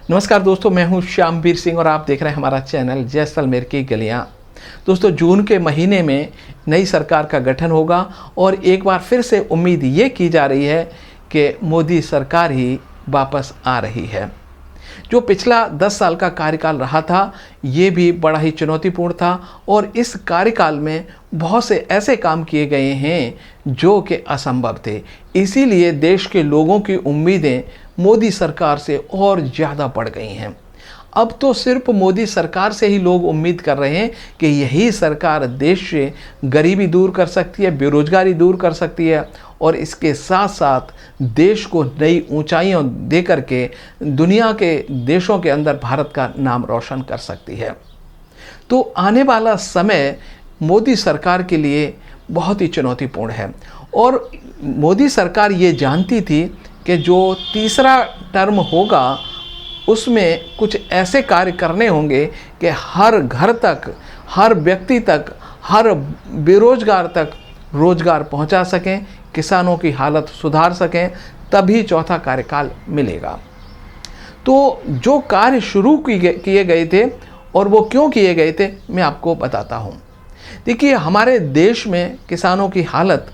नमस्कार दोस्तों, मैं हूं श्यामवीर सिंह और आप देख रहे हैं हमारा चैनल जैसलमेर की गलियां। दोस्तों, जून के महीने में नई सरकार का गठन होगा और एक बार फिर से उम्मीद ये की जा रही है कि मोदी सरकार ही वापस आ रही है। जो पिछला 10 साल का कार्यकाल रहा था, ये भी बड़ा ही चुनौतीपूर्ण था और इस कार्यकाल में बहुत से ऐसे काम किए गए हैं जो कि असंभव थे। इसीलिए देश के लोगों की उम्मीदें मोदी सरकार से और ज़्यादा बढ़ गई हैं। अब तो सिर्फ मोदी सरकार से ही लोग उम्मीद कर रहे हैं कि यही सरकार देश से गरीबी दूर कर सकती है, बेरोजगारी दूर कर सकती है और इसके साथ साथ देश को नई ऊंचाइयों दे करके दुनिया के देशों के अंदर भारत का नाम रोशन कर सकती है। तो आने वाला समय मोदी सरकार के लिए बहुत ही चुनौतीपूर्ण है और मोदी सरकार ये जानती थी कि जो तीसरा टर्म होगा उसमें कुछ ऐसे कार्य करने होंगे कि हर घर तक, हर व्यक्ति तक, हर बेरोजगार तक रोजगार पहुंचा सकें, किसानों की हालत सुधार सकें, तभी चौथा कार्यकाल मिलेगा। तो जो कार्य शुरू किए गए थे और वो क्यों किए गए थे, मैं आपको बताता हूं। देखिए, हमारे देश में किसानों की हालत,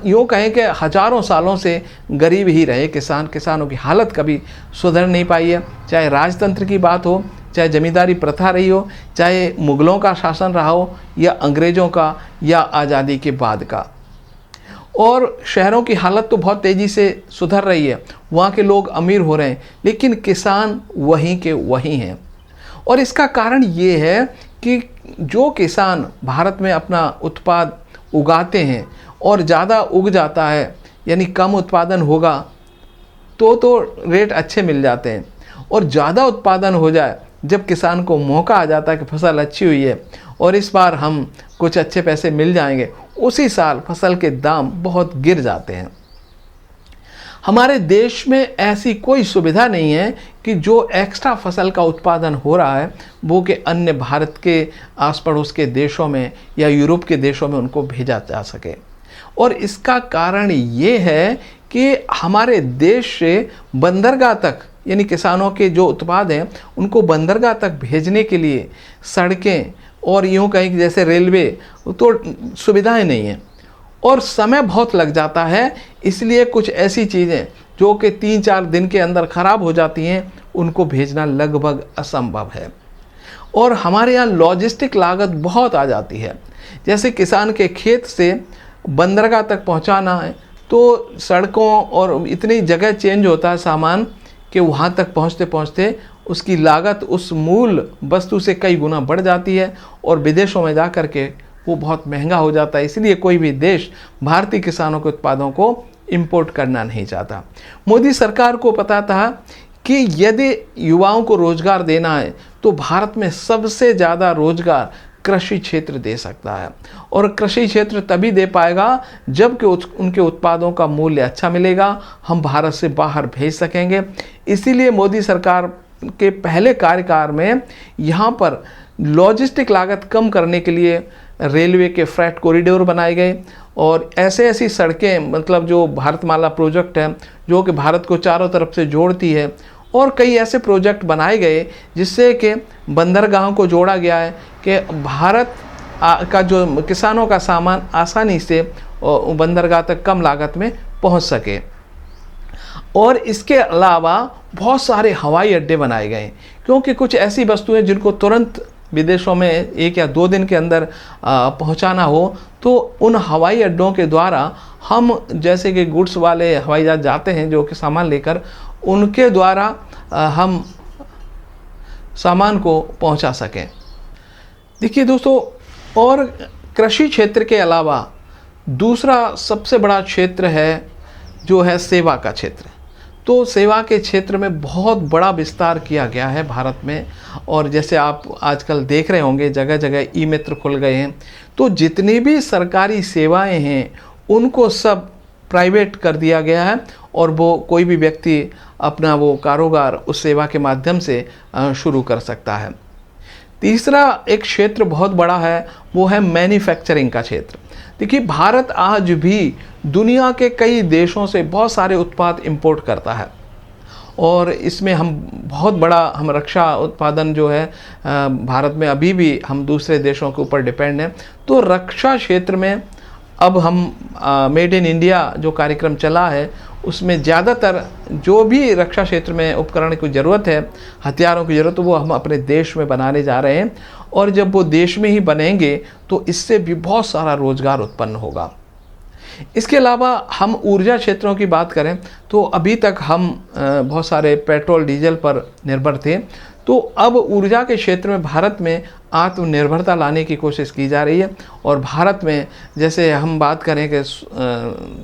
यूँ कहें कि हजारों सालों से गरीब ही रहे किसानों की हालत कभी सुधर नहीं पाई है। चाहे राजतंत्र की बात हो, चाहे जमींदारी प्रथा रही हो, चाहे मुग़लों का शासन रहा हो या अंग्रेज़ों का या आज़ादी के बाद का। और शहरों की हालत तो बहुत तेज़ी से सुधर रही है, वहाँ के लोग अमीर हो रहे हैं, लेकिन किसान वहीं के वहीं हैं। और इसका कारण ये है कि जो किसान भारत में अपना उत्पाद उगाते हैं और ज़्यादा उग जाता है, यानी कम उत्पादन होगा तो रेट अच्छे मिल जाते हैं, और ज़्यादा उत्पादन हो जाए जब किसान को मौका आ जाता है कि फसल अच्छी हुई है और इस बार हम कुछ अच्छे पैसे मिल जाएंगे, उसी साल फसल के दाम बहुत गिर जाते हैं। हमारे देश में ऐसी कोई सुविधा नहीं है कि जो एक्स्ट्रा फसल का उत्पादन हो रहा है वो कि अन्य भारत के आस पड़ोस के देशों में या यूरोप के देशों में उनको भेजा जा सके। और इसका कारण ये है कि हमारे देश से बंदरगाह तक, यानी किसानों के जो उत्पाद हैं उनको बंदरगाह तक भेजने के लिए सड़कें और यूँ कहीं कि जैसे रेलवे तो सुविधाएं नहीं हैं और समय बहुत लग जाता है। इसलिए कुछ ऐसी चीज़ें जो कि 3-4 दिन के अंदर ख़राब हो जाती हैं, उनको भेजना लगभग असंभव है। और हमारे यहाँ लॉजिस्टिक लागत बहुत आ जाती है। जैसे किसान के खेत से बंदरगाह तक पहुँचाना है तो सड़कों और इतनी जगह चेंज होता है सामान कि वहाँ तक पहुँचते पहुँचते उसकी लागत उस मूल वस्तु से कई गुना बढ़ जाती है और विदेशों में जा कर के वो बहुत महंगा हो जाता है। इसलिए कोई भी देश भारतीय किसानों के उत्पादों को इंपोर्ट करना नहीं चाहता। मोदी सरकार को पता था कि यदि युवाओं को रोजगार देना है तो भारत में सबसे ज़्यादा रोजगार कृषि क्षेत्र दे सकता है और कृषि क्षेत्र तभी दे पाएगा जबकि उनके उत्पादों का मूल्य अच्छा मिलेगा, हम भारत से बाहर भेज सकेंगे। इसीलिए मोदी सरकार के पहले कार्यकाल में यहाँ पर लॉजिस्टिक लागत कम करने के लिए रेलवे के फ्रेट कॉरिडोर बनाए गए और ऐसी सड़कें, मतलब जो भारतमाला प्रोजेक्ट है जो कि भारत को चारों तरफ से जोड़ती है, और कई ऐसे प्रोजेक्ट बनाए गए जिससे कि बंदरगाहों को जोड़ा गया है कि भारत का जो किसानों का सामान आसानी से बंदरगाह तक कम लागत में पहुंच सके। और इसके अलावा बहुत सारे हवाई अड्डे बनाए गए क्योंकि कुछ ऐसी वस्तुएं जिनको तुरंत विदेशों में 1 या 2 दिन के अंदर पहुंचाना हो तो उन हवाई अड्डों के द्वारा हम, जैसे कि गुड्स वाले हवाई जहाज जाते हैं जो कि सामान लेकर, उनके द्वारा हम सामान को पहुंचा सकें। देखिए दोस्तों, और कृषि क्षेत्र के अलावा दूसरा सबसे बड़ा क्षेत्र है जो है सेवा का क्षेत्र। तो सेवा के क्षेत्र में बहुत बड़ा विस्तार किया गया है भारत में, और जैसे आप आजकल देख रहे होंगे जगह जगह ई मित्र खुल गए हैं। तो जितनी भी सरकारी सेवाएं हैं उनको सब प्राइवेट कर दिया गया है और वो कोई भी व्यक्ति अपना वो कारोबार उस सेवा के माध्यम से शुरू कर सकता है। तीसरा एक क्षेत्र बहुत बड़ा है, वो है मैन्युफैक्चरिंग का क्षेत्र। देखिए, भारत आज भी दुनिया के कई देशों से बहुत सारे उत्पाद इंपोर्ट करता है और इसमें हम बहुत बड़ा हम रक्षा उत्पादन जो है भारत में अभी भी हम दूसरे देशों के ऊपर डिपेंड हैं। तो रक्षा क्षेत्र में अब हम मेड इन इंडिया जो कार्यक्रम चला है उसमें ज़्यादातर जो भी रक्षा क्षेत्र में उपकरण की ज़रूरत है, हथियारों की ज़रूरत, वो हम अपने देश में बनाने जा रहे हैं। और जब वो देश में ही बनेंगे तो इससे भी बहुत सारा रोज़गार उत्पन्न होगा। इसके अलावा हम ऊर्जा क्षेत्रों की बात करें तो अभी तक हम बहुत सारे पेट्रोल डीजल पर निर्भर थे। तो अब ऊर्जा के क्षेत्र में भारत में आत्मनिर्भरता लाने की कोशिश की जा रही है। और भारत में जैसे हम बात करें कि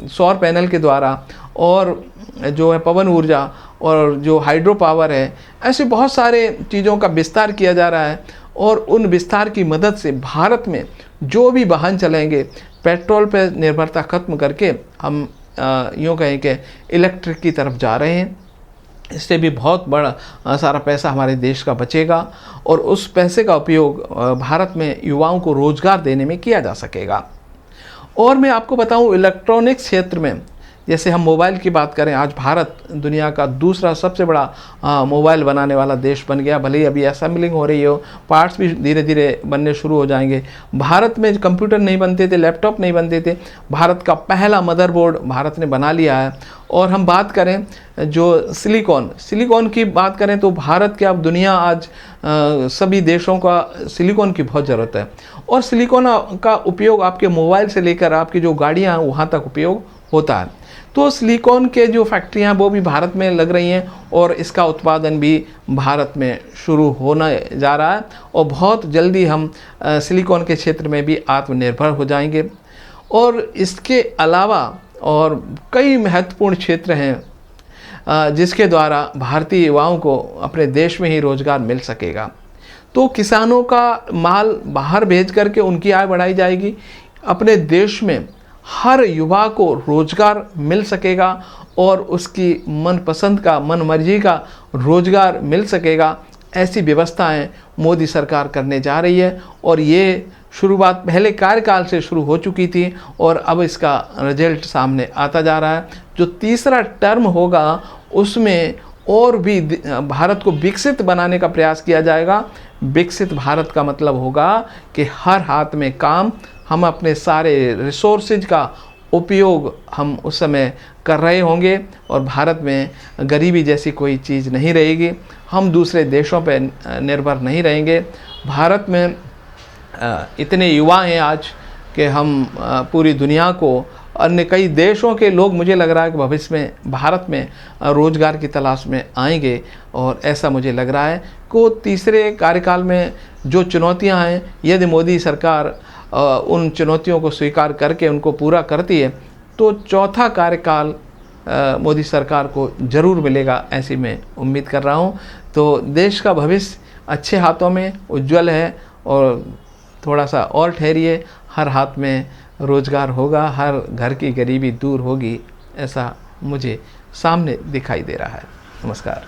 सौर पैनल के द्वारा और जो है पवन ऊर्जा और जो हाइड्रो पावर है, ऐसे बहुत सारे चीज़ों का विस्तार किया जा रहा है। और उन विस्तार की मदद से भारत में जो भी वाहन चलेंगे, पेट्रोल पर निर्भरता ख़त्म करके हम यूँ कहें कि इलेक्ट्रिक की तरफ जा रहे हैं। इससे भी बहुत बड़ा सारा पैसा हमारे देश का बचेगा और उस पैसे का उपयोग भारत में युवाओं को रोज़गार देने में किया जा सकेगा। और मैं आपको बताऊं, इलेक्ट्रॉनिक्स क्षेत्र में जैसे हम मोबाइल की बात करें, आज भारत दुनिया का दूसरा सबसे बड़ा मोबाइल बनाने वाला देश बन गया। भले ही अभी असेंबलिंग हो रही हो, पार्ट्स भी धीरे धीरे बनने शुरू हो जाएंगे। भारत में कंप्यूटर नहीं बनते थे, लैपटॉप नहीं बनते थे, भारत का पहला मदरबोर्ड भारत ने बना लिया है। और हम बात करें जो सिलिकॉन की बात करें तो भारत के अब दुनिया आज सभी देशों का सिलिकॉन की बहुत ज़रूरत है। और सिलिकॉन का उपयोग आपके मोबाइल से लेकर आपकी जो गाड़ियाँ हैं वहाँ तक उपयोग होता है। तो सिलिकॉन के जो फैक्ट्रियां वो भी भारत में लग रही हैं और इसका उत्पादन भी भारत में शुरू होने जा रहा है। और बहुत जल्दी हम सिलिकॉन के क्षेत्र में भी आत्मनिर्भर हो जाएंगे। और इसके अलावा और कई महत्वपूर्ण क्षेत्र हैं जिसके द्वारा भारतीय युवाओं को अपने देश में ही रोज़गार मिल सकेगा। तो किसानों का माल बाहर भेज करके उनकी आय बढ़ाई जाएगी, अपने देश में हर युवा को रोज़गार मिल सकेगा और उसकी मनपसंद का, मन मर्जी का रोज़गार मिल सकेगा। ऐसी व्यवस्थाएं मोदी सरकार करने जा रही है और ये शुरुआत पहले कार्यकाल से शुरू हो चुकी थी और अब इसका रिजल्ट सामने आता जा रहा है। जो तीसरा टर्म होगा उसमें और भी भारत को विकसित बनाने का प्रयास किया जाएगा। विकसित भारत का मतलब होगा कि हर हाथ में काम, हम अपने सारे रिसोर्सेज का उपयोग हम उस समय कर रहे होंगे और भारत में गरीबी जैसी कोई चीज़ नहीं रहेगी। हम दूसरे देशों पर निर्भर नहीं रहेंगे। भारत में इतने युवा हैं आज कि हम पूरी दुनिया को, अन्य कई देशों के लोग मुझे लग रहा है कि भविष्य में भारत में रोज़गार की तलाश में आएंगे। और ऐसा मुझे लग रहा है कि तीसरे कार्यकाल में जो चुनौतियां हैं, यदि मोदी सरकार उन चुनौतियों को स्वीकार करके उनको पूरा करती है तो चौथा कार्यकाल मोदी सरकार को ज़रूर मिलेगा, ऐसी मैं उम्मीद कर रहा हूँ। तो देश का भविष्य अच्छे हाथों में उज्जवल है और थोड़ा सा और ठहरिए, हर हाथ में रोज़गार होगा, हर घर की गरीबी दूर होगी, ऐसा मुझे सामने दिखाई दे रहा है। नमस्कार।